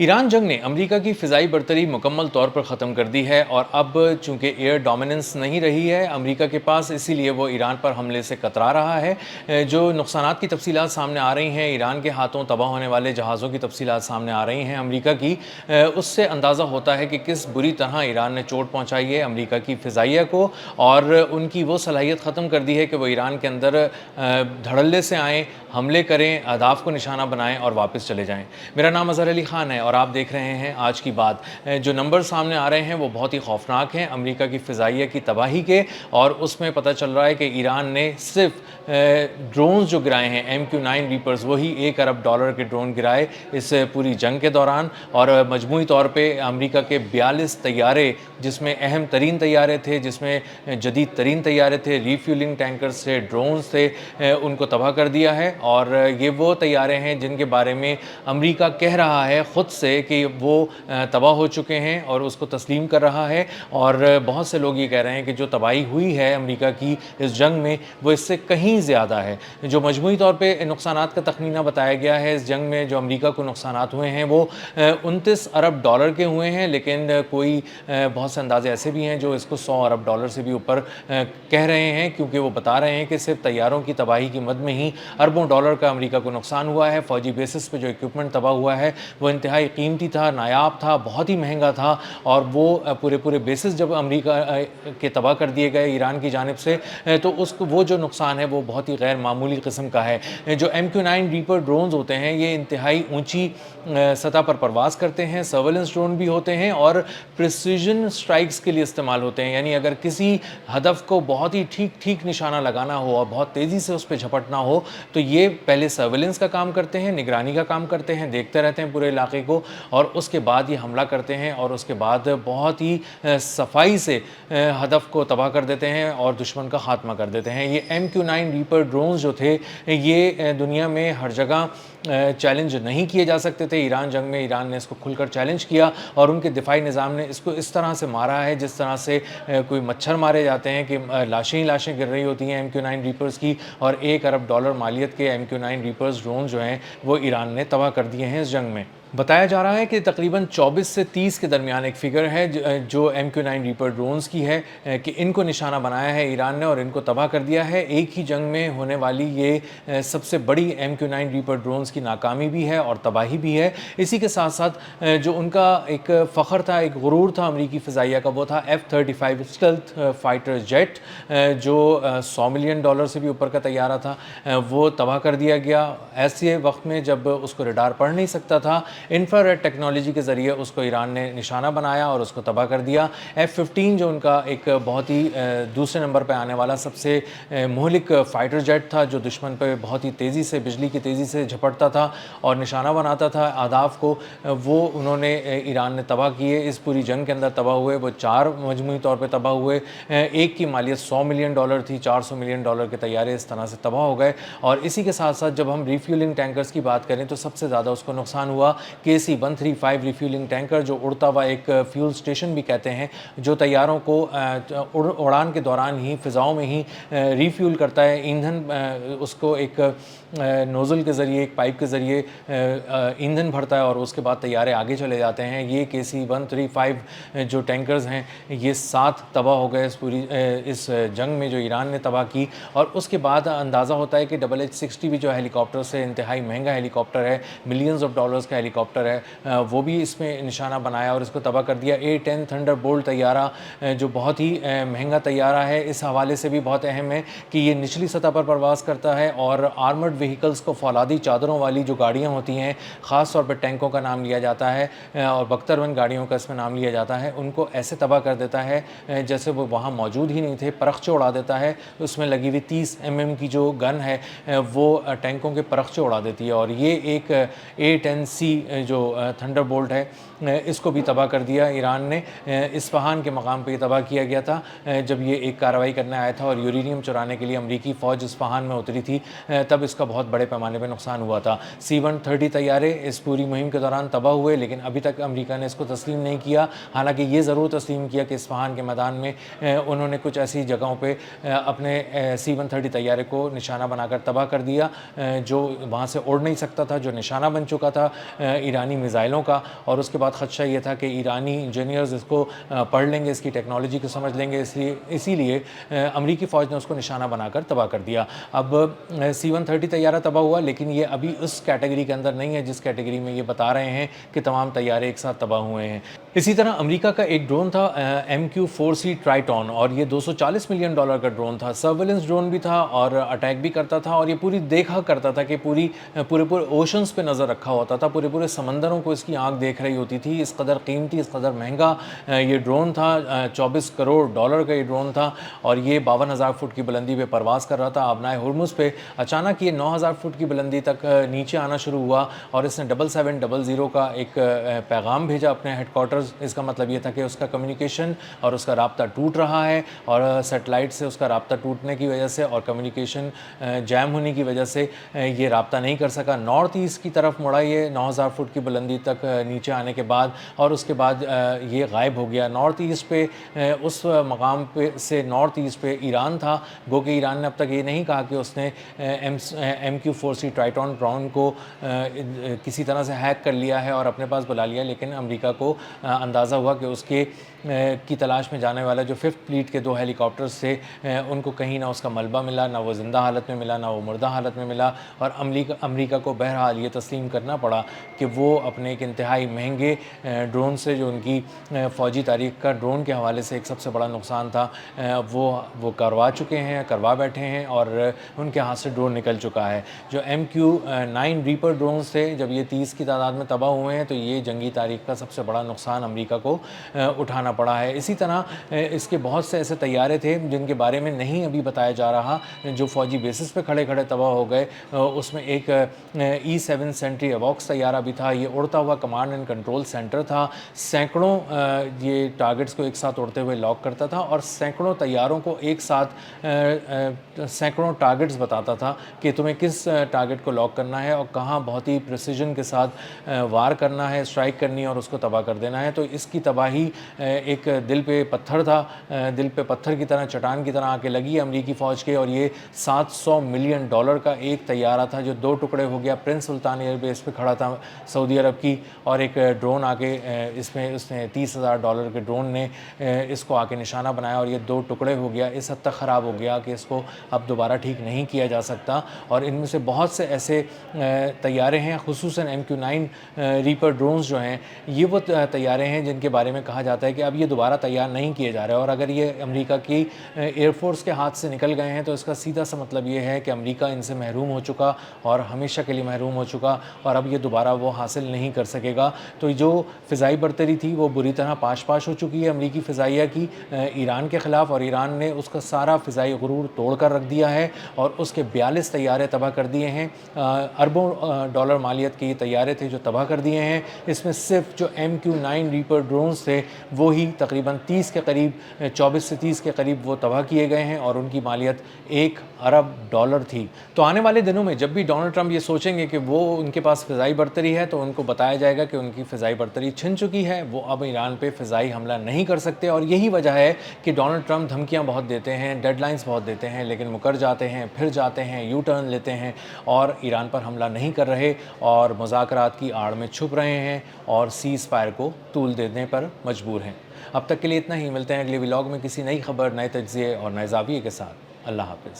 Iran जंग ने America की फ़िज़ाई बरतरी मुकम्मल तौर पर ख़त्म कर दी है और अब चूँकि एयर डोमिनेंस नहीं रही है अमेरिका के पास, इसीलिए वो ईरान पर हमले से कतरा रहा है। जो नुकसानात की तफ़सीलात सामने आ रही हैं, ईरान के हाथों तबाह होने वाले जहाज़ों की तफ़सीलात सामने आ रही हैं अमेरिका की, उससे अंदाज़ा होता है कि किस बुरी तरह ईरान ने चोट पहुँचाई है अमेरिका की फ़िज़ाइया को और उनकी वो सलाहियत ख़त्म कर दी है कि वो ईरान के अंदर धड़ल्ले से आएँ, हमले करें, अहदाफ़ को निशाना बनाएँ और वापस चले जाएँ। मेरा नाम अज़हर अली ख़ान है और आप देख रहे हैं आज की बात। जो नंबर सामने आ रहे हैं वो बहुत ही खौफनाक हैं अमेरिका की फ़िज़ाइया की तबाही के, और उसमें पता चल रहा है कि ईरान ने सिर्फ ड्रोन्स जो गिराए हैं MQ-9 रीपर्स, वही $1 अरब के ड्रोन गिराए इस पूरी जंग के दौरान। और मजमूई तौर पे अमेरिका के 42 तैयारे, जिसमें अहम तरीन तैयारे थे, जिसमें जदीद तरीन तैयारे थे, रीफ्यूलिंग टैंकर्स थे, ड्रोन्स थे, उनको तबाह कर दिया है। और ये वो तैयारे हैं जिनके बारे में अमेरिका कह रहा है ख़ुद से कि वो तबाह हो चुके हैं और उसको तस्लीम कर रहा है। और बहुत से लोग ये कह रहे हैं कि जो तबाही हुई है अमेरिका की इस जंग में वो इससे कहीं ज़्यादा है। जो मजमूई तौर पे नुकसानात का तखमीना बताया गया है इस जंग में, जो अमेरिका को नुकसानात हुए हैं वो $29 अरब के हुए हैं, लेकिन कोई बहुत से अंदाजे ऐसे भी हैं जो इसको $100 अरब से भी ऊपर कह रहे हैं, क्योंकि वो बता रहे हैं कि सिर्फ तैयारों की तबाही की मद में ही अरबों डॉलर का अमेरिका को नुकसान हुआ है। फ़ौजी बेसिस पे जो इक्विपमेंट तबाह हुआ है वो इंतहाई कीमती था, नायाब था, बहुत ही महंगा था, और वो पूरे बेसिस जब अमेरिका के तबाह कर दिए गए ईरान की जानिब से, तो उसको वो जो नुकसान है वो बहुत ही गैर मामूली किस्म का है। जो MQ-9 रीपर ड्रोन्स होते हैं ये इंतहाई ऊंची सतह पर परवाज़ करते हैं, सर्वेलेंस ड्रोन भी होते हैं और प्रिसीजन स्ट्राइक्स के लिए इस्तेमाल होते हैं। यानी अगर किसी हदफ को बहुत ही ठीक निशाना लगाना हो और बहुत तेज़ी से उस पर झपटना हो, तो ये पहले सर्वेलेंस का काम करते हैं, निगरानी का काम करते हैं, देखते रहते हैं पूरे इलाके को, और उसके बाद ये हमला करते हैं और उसके बाद बहुत ही सफाई से हदफ को तबाह कर देते हैं और दुश्मन का खात्मा कर देते हैं। ये MQ-9 रीपर ड्रोन्स जो थे ये दुनिया में हर जगह चैलेंज नहीं किए जा सकते थे। ईरान जंग में ईरान ने इसको खुलकर चैलेंज किया और उनके दिफाई निज़ाम ने इसको इस तरह से मारा है जिस तरह से कोई मच्छर मारे जाते हैं कि लाशें ही लाशें गिर रही होती हैं MQ-9 रीपर्स की। और $1 अरब मालियत के MQ-9 रीपर्स ड्रोन जो हैं वो ईरान ने तबाह कर दिए हैं इस जंग में। बताया जा रहा है कि तकरीबन 24 से 30 के दरमियान एक फ़िगर है जो MQ-9 रीपर ड्रोन्स की है, कि इनको निशाना बनाया है ईरान ने और इनको तबाह कर दिया है। एक ही जंग में होने वाली ये सबसे बड़ी MQ-9 रीपर ड्रोन्स की नाकामी भी है और तबाही भी है। इसी के साथ साथ जो उनका एक फ़ख्र था, एक गुरूर था अमरीकी फ़िज़ाइया का, वो था F-35 स्टेल्थ फाइटर जेट, जो $100 मिलियन से भी ऊपर का तैयारा था, वो तबाह कर दिया गया ऐसे वक्त में जब उसको रडार पढ़ नहीं सकता था। इंफ्रारेड टेक्नोलॉजी के ज़रिए उसको ईरान ने निशाना बनाया और उसको तबाह कर दिया। F-15 जो उनका एक बहुत ही दूसरे नंबर पर आने वाला सबसे मुहलिक फ़ाइटर जेट था, जो दुश्मन पर बहुत ही तेज़ी से, बिजली की तेज़ी से झपटता था और निशाना बनाता था अहदाफ़ को, वो उन्होंने ईरान ने तबाह किए। इस पूरी जंग के अंदर तबाह हुए वो 4 मजमूई तौर पर तबाह हुए। एक की मालियत $100 मिलियन थी, $400 मिलियन के तैयारे इस तरह से तबाह हो गए। और इसी के साथ साथ जब हम रिफ्यूलिंग टैंकर्स की बात करें तो सबसे ज़्यादा उसको नुकसान हुआ KC-135 रिफ्यूलिंग टैंकर, जो उड़ता हुआ एक फ्यूल स्टेशन भी कहते हैं, जो तैयारों को उड़ान के दौरान ही फ़िज़ाओं में ही रिफ्यूल करता है, ईंधन उसको एक नोज़ल के ज़रिए, एक पाइप के ज़रिए ईंधन भरता है और उसके बाद तैयारे आगे चले जाते हैं। ये KC-135 जो टैंकर्स हैं ये 7 तबाह हो गए इस जंग में जो ईरान ने तबाह की। और उसके बाद अंदाज़ा होता है कि HH-60 भी जो हेलीकॉप्टर से इंतहाई महंगा हेलीकॉप्टर है, मिलियंस ऑफ डॉलर्स का हेलीकॉप्टर है, वो भी इसमें निशाना बनाया और इसको तबाह कर दिया। A-10 थंडरबोल्ट तैयारा जो बहुत ही महंगा तैयारा है, इस हवाले से भी बहुत अहम है कि ये निचली सतह पर परवाज़ करता है और आर्मर्ड व्हीकल्स को, फौलादी चादरों वाली जो गाड़ियाँ होती हैं, ख़ास तौर पर टैंकों का नाम लिया जाता है और बख्तरबंद गाड़ियों का इसमें नाम लिया जाता है, उनको ऐसे तबाह कर देता है जैसे वो वहाँ मौजूद ही नहीं थे, परख्चे उड़ा देता है। उसमें लगी हुई 30 mm की जो गन है वो टैंकों के परख्चे उड़ा देती है। और ये एक A-10C जो थंडरबोल्ट है इसको भी तबाह कर दिया ईरान ने। इस्फहान के मकाम पे तबाह किया गया था जब ये एक कार्रवाई करने आया था और यूरेनियम चुराने के लिए अमरीकी फ़ौज इस्फहान में उतरी थी, तब इसका बहुत बड़े पैमाने पे नुकसान हुआ था। था। C-130 तैयारे इस पूरी मुहिम के दौरान तबाह हुए, लेकिन अभी तक अमेरिका ने इसको तस्लीम नहीं किया। हालांकि ये ज़रूर तस्लीम किया कि इस्फहान के मैदान में उन्होंने कुछ ऐसी जगहों पे अपने C-130 तैयारे को निशाना बनाकर तबाह कर दिया जो वहाँ से उड़ नहीं सकता था, जो निशाना बन चुका था ईरानी मिसाइलों का। और उसके बाद ख़दशा ये था कि ईरानी इंजीनियर्स इसको पढ़ लेंगे, इसकी टेक्नोलॉजी को समझ लेंगे, इसीलिए अमरीकी फ़ौज ने उसको निशाना बनाकर तबाह कर दिया। अब C-130 तैयारा तबाह हुआ, लेकिन ये अभी उस कैटेगरी के अंदर नहीं है जिस कैटेगरी में ये बता रहे हैं कि तमाम तैयारे एक साथ तबाह हुए हैं। इसी तरह अमेरिका का एक ड्रोन था MQ-4C ट्राइटॉन, और ये $240 मिलियन का ड्रोन था। सर्वेलेंस ड्रोन भी था और अटैक भी करता था, और ये पूरी देखा करता था कि पूरे ओशंस पे नज़र रखा होता था, पूरे समंदरों को इसकी आंख देख रही होती थी। इस कदर कीमती, इस कदर महंगा ये ड्रोन था। $24 करोड़ का ये ड्रोन था, और ये 52,000 फुट की बुलंदी पे परवाज़ कर रहा था। आबनाए हुर्मुज़ पे अचानक ये 9,000 फुट की बुलंदी तक नीचे आना शुरू हुआ, और इसने 7700 का एक पैगाम भेजा अपने हेडक्वार्टर्स। इसका मतलब ये था कि उसका कम्युनिकेशन और उसका राब्ता टूट रहा है, और सेटेलाइट से उसका राब्ता टूटने की वजह से और कम्युनिकेशन जैम होने की वजह से ये राब्ता नहीं कर सका। नॉर्थ ईस्ट की तरफ मुड़ा ये 9,000 फुट की बुलंदी तक नीचे आने के बाद, और उसके बाद ये गायब हो गया। नॉर्थ ईस्ट पे उस मकाम पे से नॉर्थ ईस्ट पे ईरान था, गो कि ईरान ने अब तक ये नहीं कहा कि उसने MQ-4C ट्राइटॉन ड्रोन को किसी तरह से हैक कर लिया है और अपने पास बुला लिया, लेकिन अमेरिका को अंदाज़ा हुआ कि उसके की तलाश में जाने वाला जो 5th फ्लीट के 2 हेलीकॉप्टर्स थे, उनको कहीं ना उसका मलबा मिला, ना वो ज़िंदा हालत में मिला, ना वो मुर्दा हालत में मिला। और अमेरिका को बहरहाल ये तस्लीम करना पड़ा कि वो अपने एक इंतहाई महंगे ड्रोन से, जो उनकी फ़ौजी तारीख़ का ड्रोन के हवाले से एक सबसे बड़ा नुकसान था, वो करवा बैठे हैं, और उनके हाथ से ड्रोन निकल चुका है। जो MQ-9 रीपर ड्रोन्स थे, जब ये 30 की तादाद में तबाह हुए हैं, तो ये जंगी तारीख़ का सबसे बड़ा नुकसान अमेरिका को उठाना पड़ा है। इसी तरह इसके बहुत से ऐसे तैयारे थे जिनके बारे में नहीं अभी बताया जा रहा, जो फ़ौजी बेसिस पे खड़े तबाह हो गए। उसमें एक E-7 सेंट्री एवॉक्स तैयारा भी था। ये उड़ता हुआ कमांड एंड कंट्रोल सेंटर था। सैकड़ों ये टारगेट्स को एक साथ उड़ते हुए लॉक करता था, और सैकड़ों तैयारों को एक साथ सैकड़ों टारगेट्स बताता था कि तुम्हें किस टारगेट को लॉक करना है और कहाँ बहुत ही प्रिसिजन के साथ वार करना है, स्ट्राइक करनी है और उसको तबाह कर देना है। तो इसकी तबाही एक दिल पे पत्थर था, दिल पे पत्थर की तरह, चट्टान की तरह आके लगी अमेरिकी फ़ौज के। और ये $700 मिलियन का एक तैयारा था जो 2 टुकड़े हो गया। प्रिंस सुल्तान एयरबेस पे खड़ा था सऊदी अरब की, और एक ड्रोन आके इसमें उसने $30,000 के ड्रोन ने इसको आके निशाना बनाया, और ये 2 टुकड़े हो गया। इस हद तक ख़राब हो गया कि इसको अब दोबारा ठीक नहीं किया जा सकता। और इनमें से बहुत से ऐसे तैयारे हैं, ख़ुसूसन MQ-9 रीपर ड्रोन्स जो हैं, ये वो तैयारे हैं जिनके बारे में कहा जाता है कि अब ये दोबारा तैयार नहीं किए जा रहे। और अगर ये अमेरिका की एयरफोर्स के हाथ से निकल गए हैं, तो इसका सीधा सा मतलब ये है कि अमेरिका इनसे महरूम हो चुका, और हमेशा के लिए महरूम हो चुका, और अब ये दोबारा वो हासिल नहीं कर सकेगा। तो जो फ़िज़ाई बरतरी थी वो बुरी तरह पाश हो चुकी है अमेरिकी फ़िज़ाइया की ईरान के ख़िलाफ़, और ईरान ने उसका सारा फ़िज़ाई गुरूर तोड़ कर रख दिया है, और उसके 42 तैयारे तबाह कर दिए हैं। अरबों डॉलर मालियत के ये तैयारे थे जो तबाह कर दिए हैं। इसमें सिर्फ जो MQ-9 रीपर ड्रोन्स थे वो ही तकरीबन 30 के करीब, 24 से 30 के करीब वो तबाह किए गए हैं, और उनकी मालियत $1 अरब थी। तो आने वाले दिनों में जब भी डोनाल्ड ट्रंप ये सोचेंगे कि वो उनके पास फ़िज़ाई बरतरी है, तो उनको बताया जाएगा कि उनकी फ़िज़ाई बरतरी छिन चुकी है, वो अब ईरान पे फ़िज़ाई हमला नहीं कर सकते। और यही वजह है कि डोनाल्ड ट्रंप धमकियाँ बहुत देते हैं, डेडलाइंस बहुत देते हैं, लेकिन मुकर जाते हैं, फिर जाते हैं, यू टर्न लेते हैं, और ईरान पर हमला नहीं कर रहे, और मुज़ाकरात की आड़ में छुप रहे हैं, और सीज़ फायर को तूल देने पर मजबूर हैं। अब तक के लिए इतना ही। मिलते हैं अगले व्लॉग में किसी नई खबर, नए तज्ज़िये और नए ज़ाविये के साथ। अल्लाह हाफ़िज़।